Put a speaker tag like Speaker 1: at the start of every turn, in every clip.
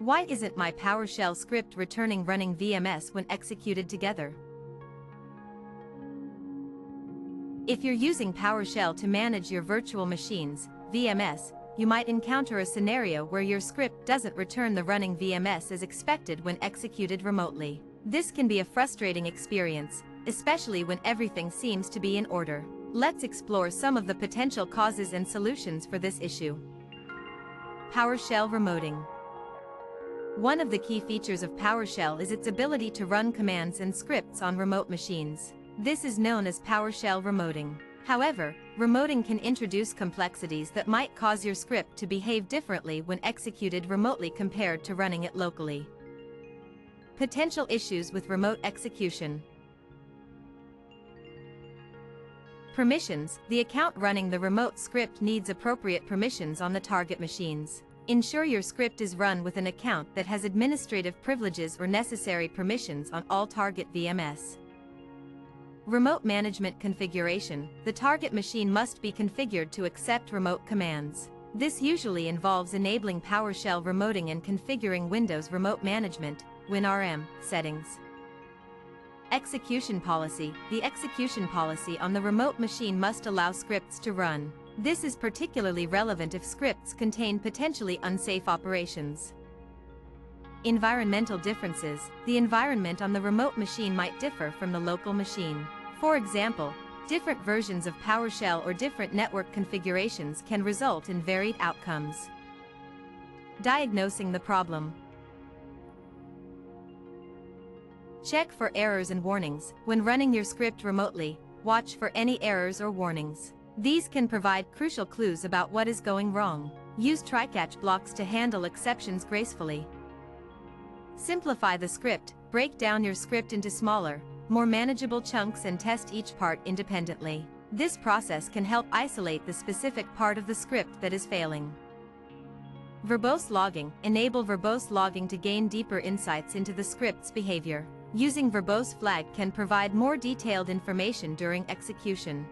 Speaker 1: Why isn't my PowerShell script returning running VMs when executed together? If you're using PowerShell to manage your virtual machines, VMs, you might encounter a scenario where your script doesn't return the running VMs as expected when executed remotely. This can be a frustrating experience, especially when everything seems to be in order. Let's explore some of the potential causes and solutions for this issue. PowerShell Remoting. One of the key features of PowerShell is its ability to run commands and scripts on remote machines. This is known as PowerShell Remoting. However, remoting can introduce complexities that might cause your script to behave differently when executed remotely compared to running it locally. Potential issues with remote execution. Permissions. The account running the remote script needs appropriate permissions on the target machines. Ensure your script is run with an account that has administrative privileges or necessary permissions on all target VMs. Remote management configuration. The target machine must be configured to accept remote commands. This usually involves enabling PowerShell remoting and configuring Windows Remote Management (WinRM) settings. Execution policy. The execution policy on the remote machine must allow scripts to run. This is particularly relevant if scripts contain potentially unsafe operations. Environmental differences. The environment on the remote machine might differ from the local machine. For example, different versions of PowerShell or different network configurations can result in varied outcomes. Diagnosing the problem. Check for errors and warnings. When running your script remotely, watch for any errors or warnings. These can provide crucial clues about what is going wrong. Use try-catch blocks to handle exceptions gracefully. Simplify the script. Break down your script into smaller, more manageable chunks and test each part independently. This process can help isolate the specific part of the script that is failing. Verbose logging. Enable verbose logging to gain deeper insights into the script's behavior. Using verbose flag can provide more detailed information during execution.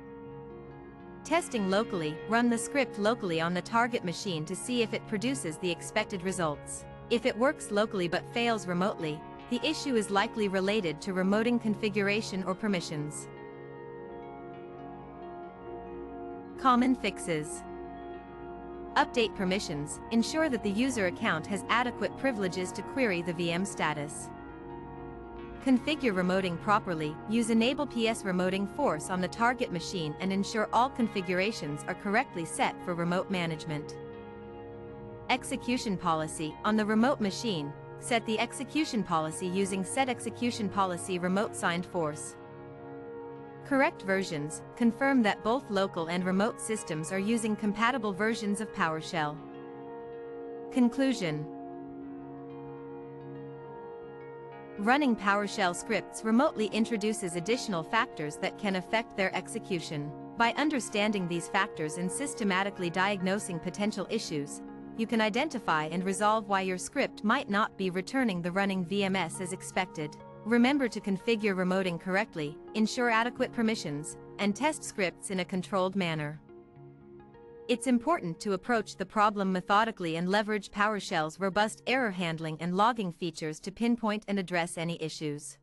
Speaker 1: Testing locally. Run the script locally on the target machine to see if it produces the expected results. If it works locally but fails remotely, the issue is likely related to remoting configuration or permissions. Common fixes. Update permissions. Ensure that the user account has adequate privileges to query the VM status. Configure remoting properly. Use Enable PS Remoting Force on the target machine and ensure all configurations are correctly set for remote management. Execution policy. On the remote machine, set the execution policy using Set Execution Policy Remote Signed Force. Correct versions. Confirm that both local and remote systems are using compatible versions of PowerShell. Conclusion. Running PowerShell scripts remotely introduces additional factors that can affect their execution. By understanding these factors and systematically diagnosing potential issues, you can identify and resolve why your script might not be returning the running VMs as expected. Remember to configure remoting correctly, ensure adequate permissions, and test scripts in a controlled manner. It's important to approach the problem methodically and leverage PowerShell's robust error handling and logging features to pinpoint and address any issues.